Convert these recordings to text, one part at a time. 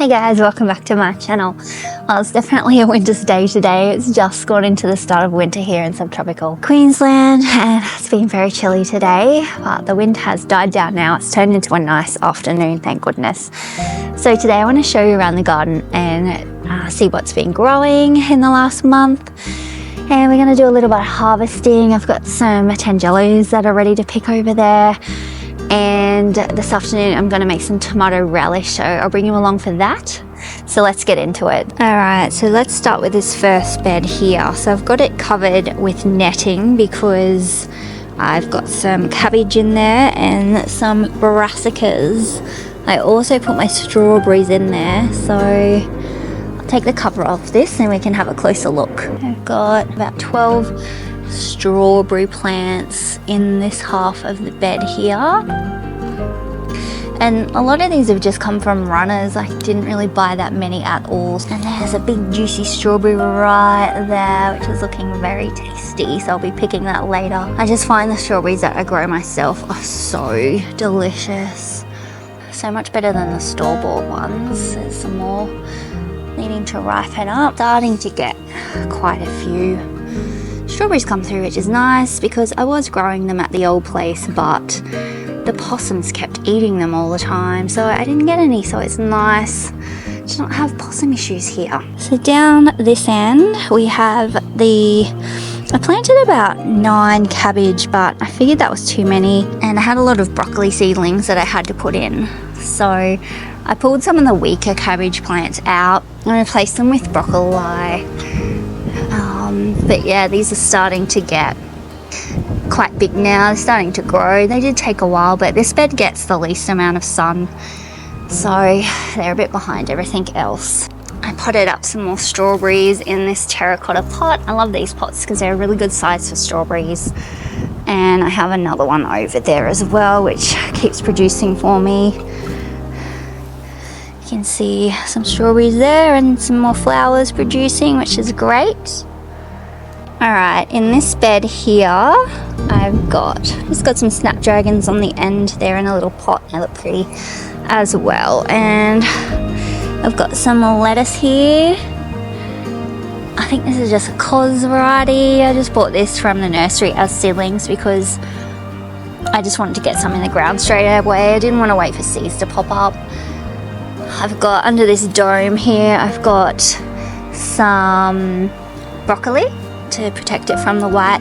Hey guys, welcome back to my channel. Well, it's definitely a winter's day today. It's just gone into the start of winter here in subtropical Queensland and it's been very chilly today, but the wind has died down now. It's turned into a nice afternoon, thank goodness. So today I want to show you around the garden and see what's been growing in the last month. And we're going to do a little bit of harvesting. I've got some tangelos that are ready to pick over there. And this afternoon I'm going to make some tomato relish, so I'll bring you along for that. So let's get into it. Alright, so let's start with this first bed here. So I've got it covered with netting because I've got some cabbage in there and some brassicas. I also put my strawberries in there, so I'll take the cover off this and we can have a closer look. I've got about 12 strawberry plants in this half of the bed here, and a lot of these have just come from runners. I didn't really buy that many at all. And there's a big juicy strawberry right there which is looking very tasty, so I'll be picking that later. I just find the strawberries that I grow myself are so delicious, so much better than the store-bought ones. There's some more needing to ripen up. Starting to get quite a few strawberries come through, which is nice because I was growing them at the old place, but the possums kept eating them all the time, so I didn't get any. So it's nice to not have possum issues here. So down this end we have I planted about 9 cabbage, but I figured that was too many, and I had a lot of broccoli seedlings that I had to put in, so I pulled some of the weaker cabbage plants out and replaced them with broccoli. But yeah, these are starting to get quite big now. They're starting to grow. They did take a while, but this bed gets the least amount of sun, so they're a bit behind everything else. I potted up some more strawberries in this terracotta pot. I love these pots because they're a really good size for strawberries. And I have another one over there as well, which keeps producing for me. You can see some strawberries there and some more flowers producing, which is great. Alright, in this bed here, I've just got some snapdragons on the end there in a little pot. They look pretty as well. And I've got some lettuce here. I think this is just a cos variety. I just bought this from the nursery as seedlings because I just wanted to get some in the ground straight away. I didn't want to wait for seeds to pop up. I've got under this dome here, I've got some broccoli to protect it from the white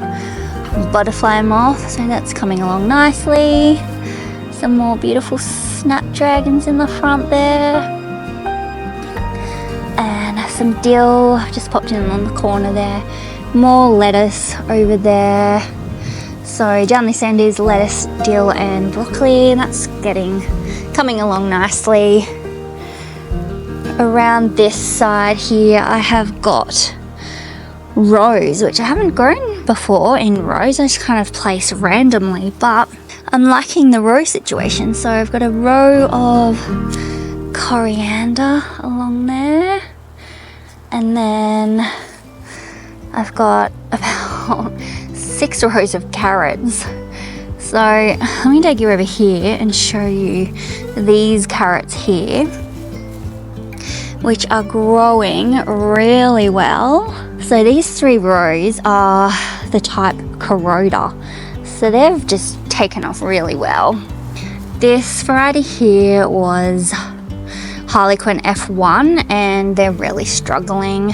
butterfly moth, so that's coming along nicely. Some more beautiful snapdragons in the front there, and some dill. I've just popped in on the corner there. More lettuce over there. So down this end is lettuce, dill and broccoli, and that's coming along nicely. Around this side here I have got rose, which I haven't grown before in rose. I just kind of place randomly, but I'm liking the row situation. So I've got a row of coriander along there, and then I've got about 6 rows of carrots. So let me take you over here and show you these carrots here, which are growing really well. So these 3 rows are the type Corota, so they've just taken off really well. This variety here was Harlequin F1 and they're really struggling.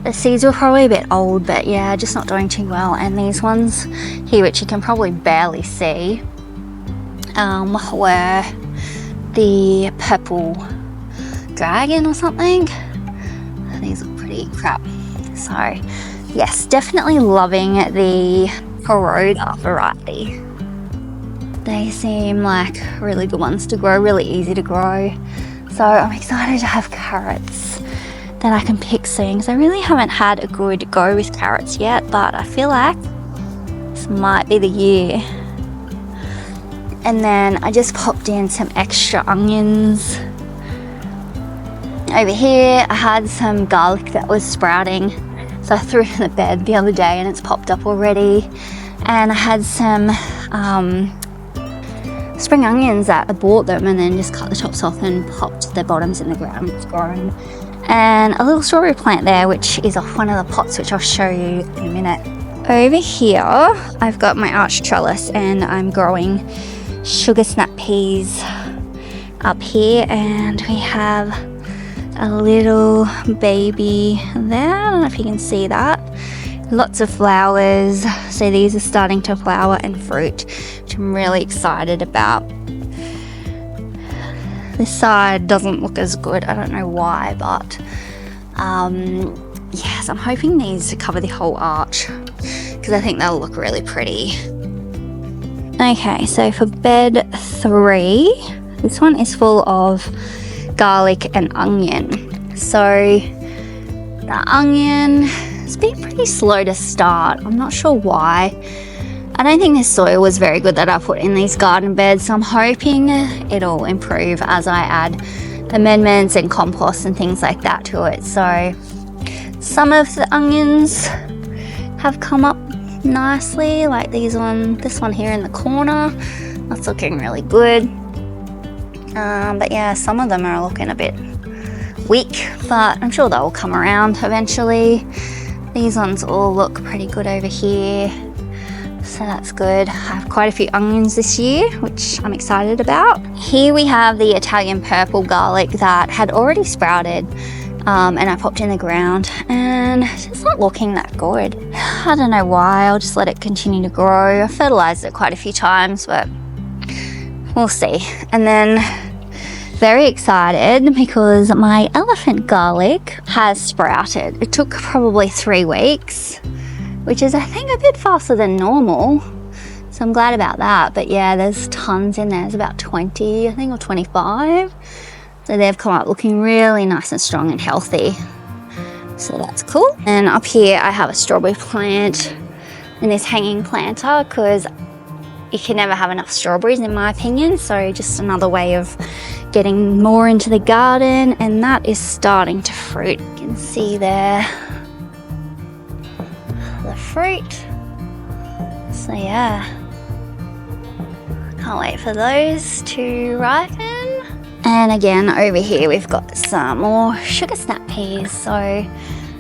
The seeds were probably a bit old, but yeah, just not doing too well. And these ones here, which you can probably barely see, were the purple dragon or something. These look pretty crap. So yes, definitely loving the Corota variety. They seem like really good ones to grow, really easy to grow. So I'm excited to have carrots that I can pick soon, because I really haven't had a good go with carrots yet, but I feel like this might be the year. And then I just popped in some extra onions. Over here I had some garlic that was sprouting, so I threw it in the bed the other day and it's popped up already. And I had some spring onions that I bought them and then just cut the tops off and popped the bottoms in the ground. It's grown. And a little strawberry plant there, which is off one of the pots, which I'll show you in a minute. Over here, I've got my arch trellis and I'm growing sugar snap peas up here, and we have a little baby there. I don't know if you can see that. Lots of flowers. So these are starting to flower and fruit, which I'm really excited about. This side doesn't look as good. I don't know why, but yes, I'm hoping these cover the whole arch because I think they'll look really pretty. Okay, so for bed 3, this one is full of garlic and onion. So the onion has been pretty slow to start. I'm not sure why. I don't think this soil was very good that I put in these garden beds, so I'm hoping it'll improve as I add amendments and compost and things like that to it. So some of the onions have come up nicely, like this one here in the corner. That's looking really good. But yeah, some of them are looking a bit weak, but I'm sure they'll come around eventually. These ones all look pretty good over here. So that's good. I have quite a few onions this year, which I'm excited about. Here we have the Italian purple garlic that had already sprouted, and I popped in the ground, and it's just not looking that good. I don't know why. I'll just let it continue to grow. I fertilized it quite a few times, but we'll see. And then very excited because my elephant garlic has sprouted. It took probably 3 weeks, which is I think a bit faster than normal. So I'm glad about that. But yeah, there's tons in there. There's about 20, I think, or 25. So they've come up looking really nice and strong and healthy. So that's cool. And up here I have a strawberry plant in this hanging planter because you can never have enough strawberries in my opinion. So just another way of getting more into the garden, and that is starting to fruit. You can see there the fruit. So yeah, can't wait for those to ripen. And again, over here we've got some more sugar snap peas. So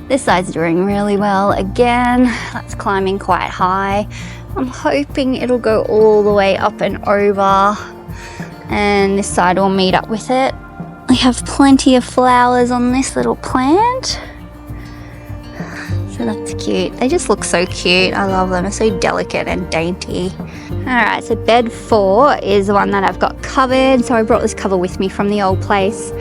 this side's doing really well. Again, that's climbing quite high. I'm hoping it'll go all the way up and over, and this side will meet up with it. I have plenty of flowers on this little plant. So that's cute. They just look so cute. I love them. They're so delicate and dainty. Alright, so bed 4 is the one that I've got covered. So I brought this cover with me from the old place.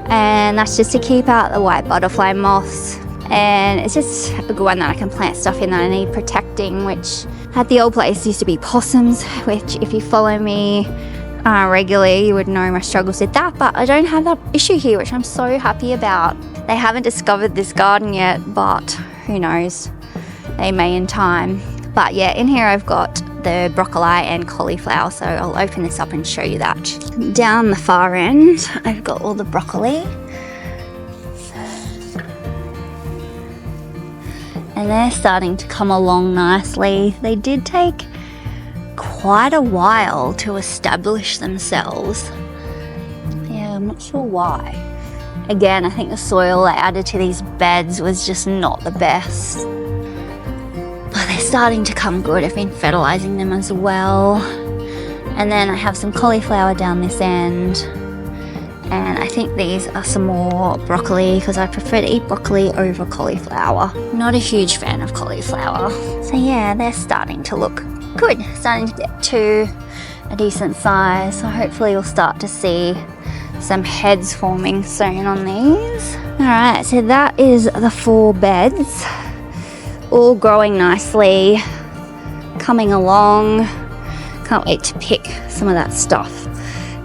And that's just to keep out the white butterfly moths. And it's just a good one that I can plant stuff in that I need protecting, which at the old place used to be possums, which if you follow me regularly, you would know my struggles with that, but I don't have that issue here, which I'm so happy about. They haven't discovered this garden yet, but who knows, they may in time. But yeah, in here I've got the broccoli and cauliflower, so I'll open this up and show you that. Down the far end I've got all the broccoli, and they're starting to come along nicely. They did take quite a while to establish themselves. Yeah, I'm not sure why. Again, I think the soil I added to these beds was just not the best. But they're starting to come good. I've been fertilizing them as well. And then I have some cauliflower down this end. And I think these are some more broccoli because I prefer to eat broccoli over cauliflower. Not a huge fan of cauliflower. So yeah, they're starting to look good. Starting to get to a decent size. So hopefully you'll start to see some heads forming soon on these. Alright, so that is the 4 beds. All growing nicely. Coming along. Can't wait to pick some of that stuff.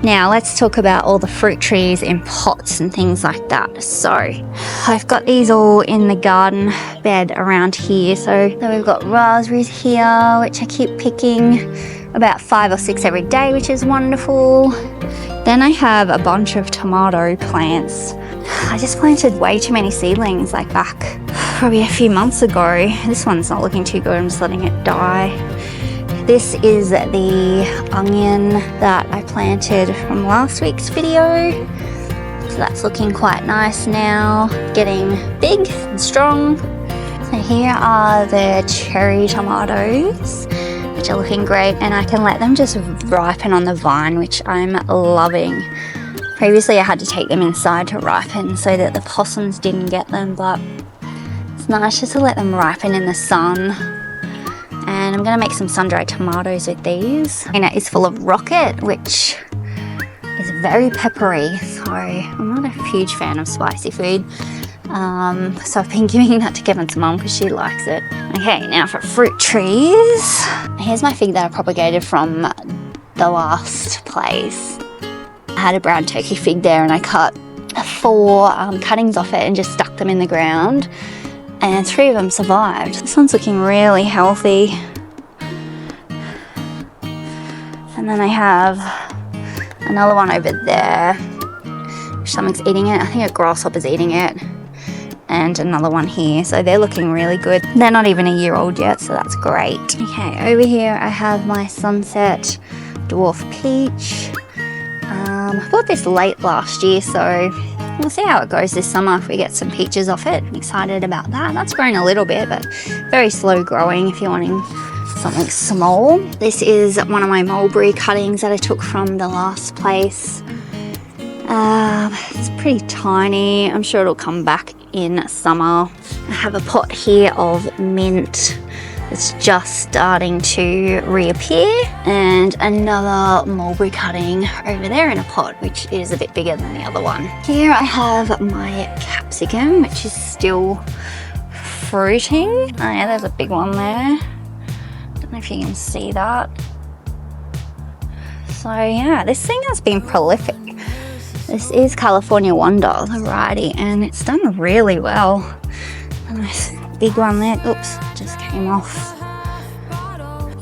Now let's talk about all the fruit trees in pots and things like that. So I've got these all in the garden bed around here. So we've got raspberries here, which I keep picking about 5 or 6 every day, which is wonderful. Then I have a bunch of tomato plants. I just planted way too many seedlings like back probably a few months ago. This one's not looking too good. I'm just letting it die. This is the onion that I planted from last week's video. So that's looking quite nice now, getting big and strong. So here are the cherry tomatoes, which are looking great, and I can let them just ripen on the vine, which I'm loving. Previously I had to take them inside to ripen so that the possums didn't get them, but it's nice just to let them ripen in the sun. And I'm gonna make some sun-dried tomatoes with these. And it is full of rocket, which is very peppery, so I'm not a huge fan of spicy food. So I've been giving that to Kevin's mum because she likes it. Okay, now for fruit trees. Here's my fig that I propagated from the last place. I had a brown turkey fig there and I cut 4 cuttings off it and just stuck them in the ground. And 3 of them survived. This one's looking really healthy. And then I have another one over there. Something's eating it. I think a grasshopper's eating it. And another one here. So they're looking really good. They're not even a year old yet, so that's great. Okay, over here I have my sunset dwarf peach. I bought this late last year, so we'll see how it goes this summer if we get some peaches off it. I'm excited about that. That's grown a little bit, but very slow growing if you're wanting something small. This is one of my mulberry cuttings that I took from the last place. It's pretty tiny. I'm sure it'll come back in summer. I have a pot here of mint. It's just starting to reappear, and another mulberry cutting over there in a pot, which is a bit bigger than the other one. Here I have my capsicum, which is still fruiting. Oh yeah, there's a big one there. Don't know if you can see that. So yeah, this thing has been prolific. This is California Wonder, the variety, and it's done really well. A nice big one there. Oops, just came off.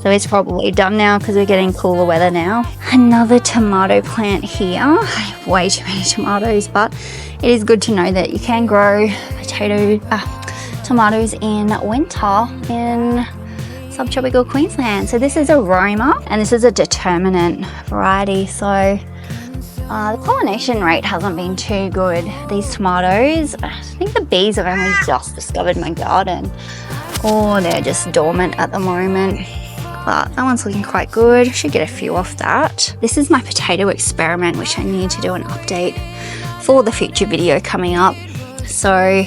So it's probably done now because we're getting cooler weather now. Another tomato plant here. I have way too many tomatoes, but it is good to know that you can grow tomatoes in winter in subtropical Queensland. So this is a Roma, and this is a determinate variety. So the pollination rate hasn't been too good. These tomatoes, I think the bees have only just discovered my garden, or they're just dormant at the moment. But that one's looking quite good. Should get a few off that. This is my potato experiment, which I need to do an update for the future video coming up. So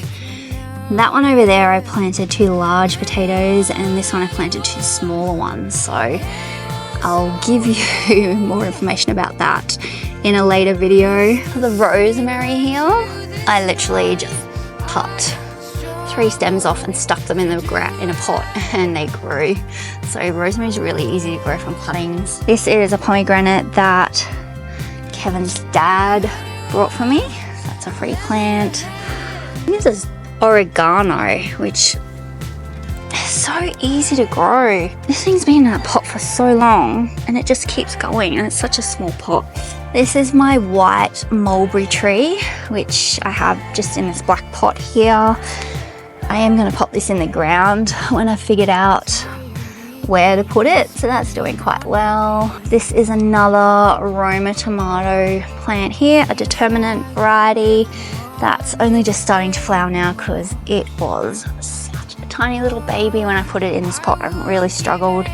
that one over there, I planted 2 large potatoes, and this one I planted 2 smaller ones. So I'll give you more information about that in a later video. The rosemary here, I literally just cut 3 stems off and stuck them in a pot, and they grew. So rosemary is really easy to grow from cuttings. This is a pomegranate that Kevin's dad brought for me. That's a free plant. This is oregano, which is so easy to grow. This thing's been in that pot for so long, and it just keeps going, and it's such a small pot. This is my white mulberry tree, which I have just in this black pot here. I am going to pop this in the ground when I figured out where to put it, so that's doing quite well. This is another Roma tomato plant here, a determinate variety that's only just starting to flower now because it was such a tiny little baby when I put it in this pot. I really struggled,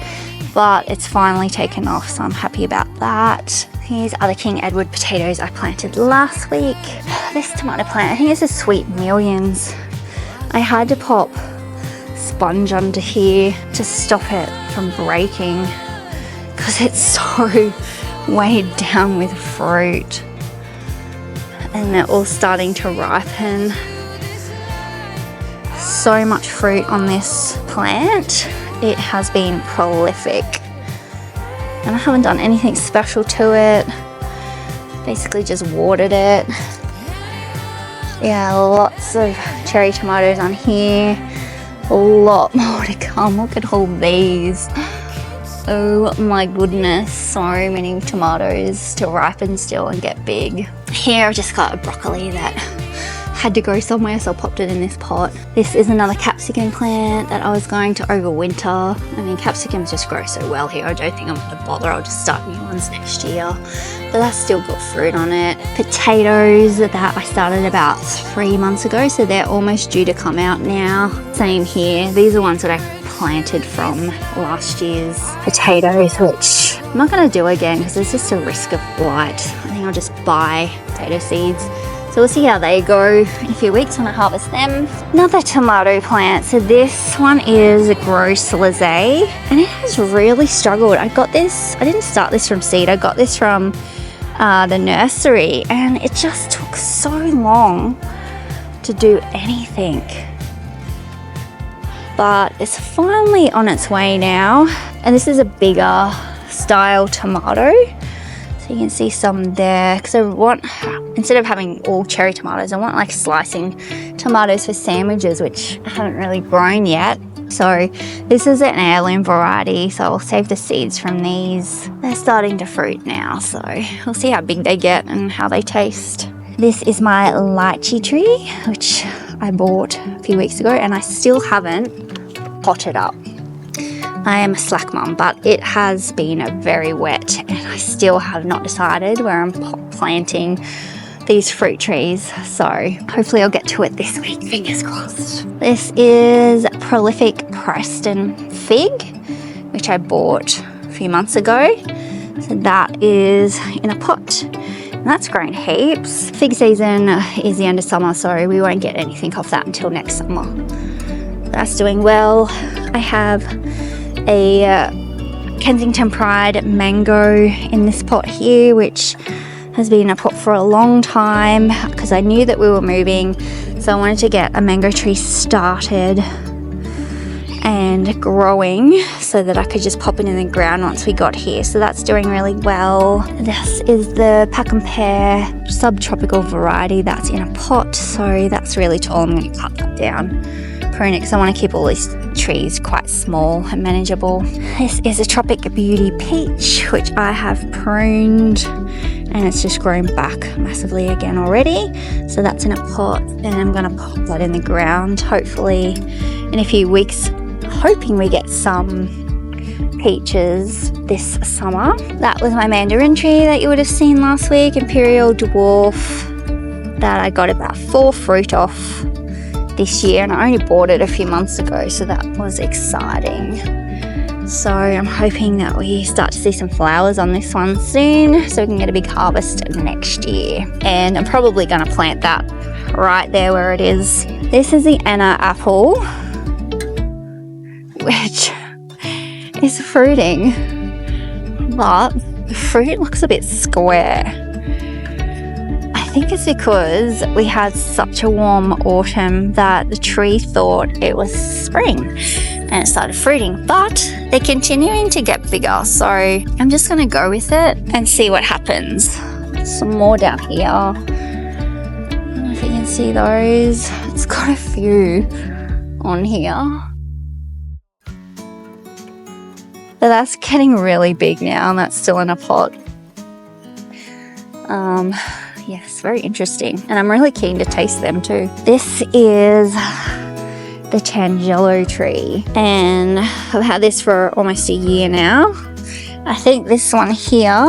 but it's finally taken off, so I'm happy about that. Here's other King Edward potatoes I planted last week. This tomato plant, I think this is Sweet Millions. I had to pop sponge under here to stop it from breaking because it's so weighed down with fruit, and they're all starting to ripen. So much fruit on this plant. It has been prolific, and I haven't done anything special to it. Basically just watered it. Yeah, lots of cherry tomatoes on here. A lot more to come. Look at all these. Oh my goodness, so many tomatoes to ripen still and get big. Here I've just got a broccoli that had to go somewhere, so I popped it in this pot. This is another capsicum plant that I was going to overwinter. I mean, capsicums just grow so well here. I don't think I'm going to bother. I'll just start new ones next year. But that's still got fruit on it. Potatoes that I started about 3 months ago, so they're almost due to come out now. Same here. These are ones that I planted from last year's potatoes, which I'm not going to do again because there's just a risk of blight. I think I'll just buy potato seeds. So we'll see how they go in a few weeks when I harvest them. Another tomato plant. So this one is Gross Lizzie, and it has really struggled. I got this, I didn't start this from seed, I got this from the nursery, and it just took so long to do anything. But it's finally on its way now. And this is a bigger style tomato. So you can see some there, because I want, instead of having all cherry tomatoes, I want like slicing tomatoes for sandwiches, which I haven't really grown yet. So this is an heirloom variety, so I'll save the seeds from these. They're starting to fruit now, so we'll see how big they get and how they taste. This is my lychee tree, which I bought a few weeks ago, and I still haven't potted up. I am a slack mum, but it has been very wet and I still have not decided where I'm planting these fruit trees. So hopefully I'll get to it this week, fingers crossed. This is Prolific Preston Fig, which I bought a few months ago. So that is in a pot. And that's grown heaps. Fig season is the end of summer, so we won't get anything off that until next summer. That's doing well. I have a Kensington Pride mango in this pot here, which has been in a pot for a long time because I knew that we were moving, so I wanted to get a mango tree started and growing so that I could just pop it in the ground once we got here. So that's doing really well. This is the Pack and Pear subtropical variety that's in a pot, so that's really tall. I'm going to cut that down, prune it, because I want to keep all these trees quite small and manageable. This is a Tropic Beauty Peach, which I have pruned, and it's just grown back massively again already. So that's in a pot, and I'm going to pop that in the ground, hopefully in a few weeks, hoping we get some peaches this summer. That was my mandarin tree that you would have seen last week, Imperial Dwarf, that I got about 4 fruit off this year, and I only bought it a few months ago, so that was exciting. So I'm hoping that we start to see some flowers on this one soon, so we can get a big harvest next year. And I'm probably going to plant that right there where it is. This is the Anna apple, which is fruiting, but the fruit looks a bit square. I think it's because we had such a warm autumn that the tree thought it was spring and it started fruiting, but they're continuing to get bigger, so I'm just going to go with it and see what happens. Some more down here. I don't know if you can see those. It's got a few on here. But that's getting really big now, and that's still in a pot. Yes, very interesting. And I'm really keen to taste them too. This is the tangelo tree, and I've had this for almost a year now. I think this one here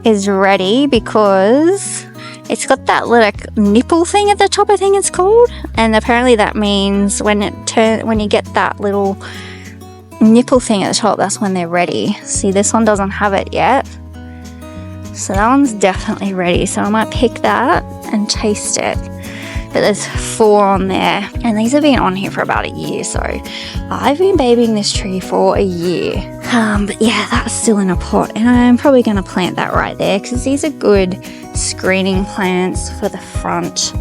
is ready because it's got that little nipple thing at the top, I think it's called. And apparently that means when you get that little nipple thing at the top, that's when they're ready. See, this one doesn't have it yet. So that one's definitely ready. So I might pick that and taste it. But there's 4 on there. And these have been on here for about a year. So I've been babying this tree for a year. But yeah, that's still in a pot. And I'm probably going to plant that right there, because these are good screening plants for the front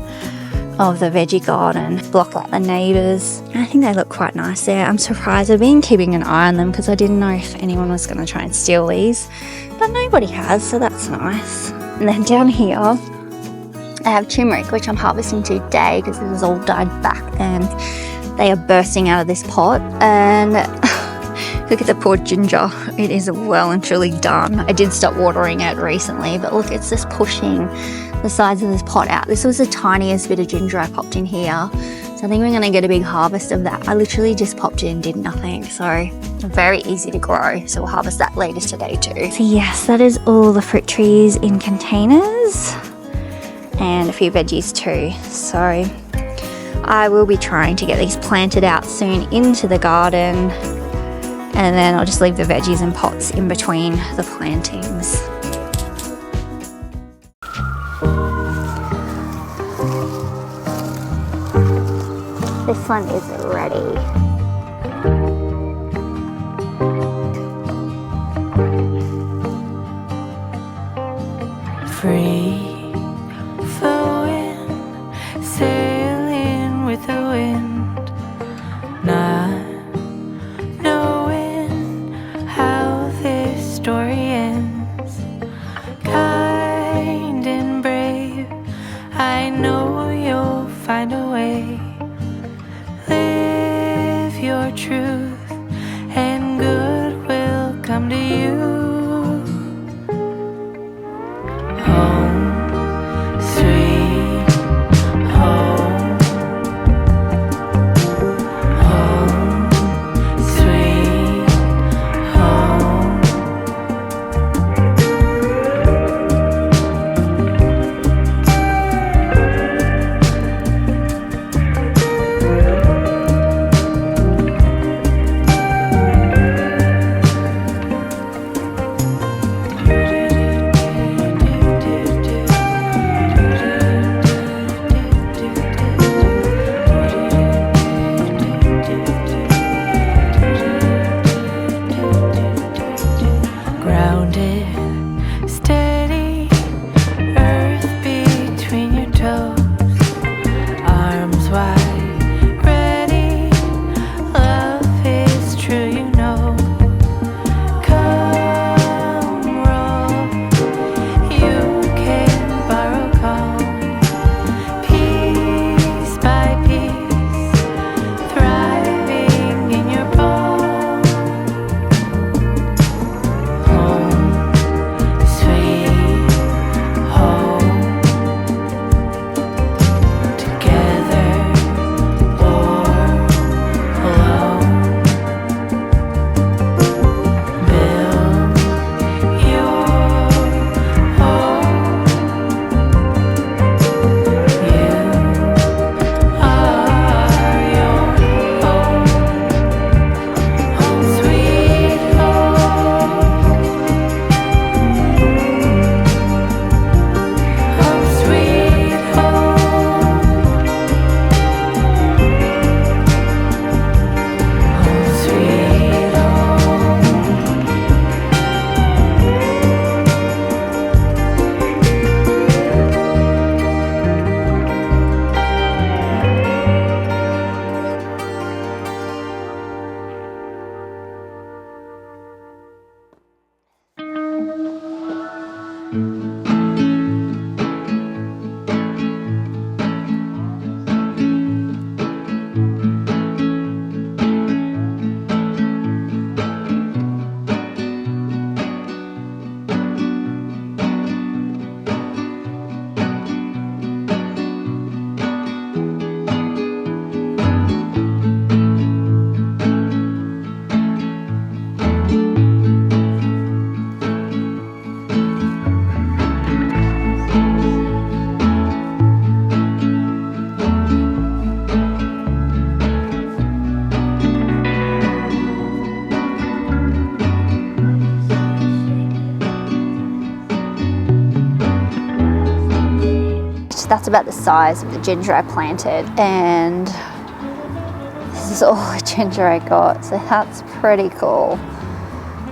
of the veggie garden. Block out the neighbours. And I think they look quite nice there. I'm surprised. I've been keeping an eye on them because I didn't know if anyone was going to try and steal these. But nobody has, so that's nice. And then down here, I have turmeric, which I'm harvesting today because this has all died back and they are bursting out of this pot. And look at the poor ginger. It is well and truly done. I did stop watering it recently, but look, it's just pushing the size of this pot out. This was the tiniest bit of ginger I popped in here. So I think we're going to get a big harvest of that. I literally just popped it and did nothing. So very easy to grow. So we'll harvest that later today too. So yes, that is all the fruit trees in containers and a few veggies too. So I will be trying to get these planted out soon into the garden. And then I'll just leave the veggies in pots in between the plantings. This one is ready. Free flowing, sailing with the wind, not knowing how this story ends. Kind and brave, I know you'll find a way. Live your truth and good will come to you. Home, sweet home. Home, sweet home. Grounded, steady, earth between your toes, arms wide, ready, love is true, you know. Come roll, you can borrow calm, piece by piece, thriving in your palm. Home, sweet home. Together or alone, build your home. You are your home. Home, sweet home. Home, sweet home. Home, sweet That's about the size of the ginger I planted, and this is all the ginger I got, so that's pretty cool.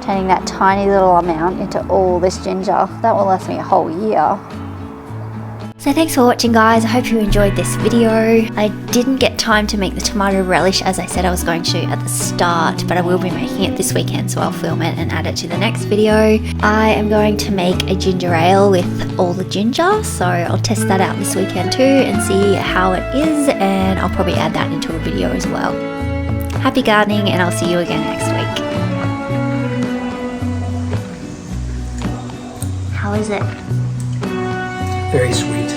Turning that tiny little amount into all this ginger. That will last me a whole year. So thanks for watching, guys. I hope you enjoyed this video. I didn't get time to make the tomato relish as I said I was going to at the start, but I will be making it this weekend, so I'll film it and add it to the next video. I am going to make a ginger ale with all the ginger, so I'll test that out this weekend too and see how it is, and I'll probably add that into a video as well. Happy gardening, and I'll see you again next week. How is it? very sweet.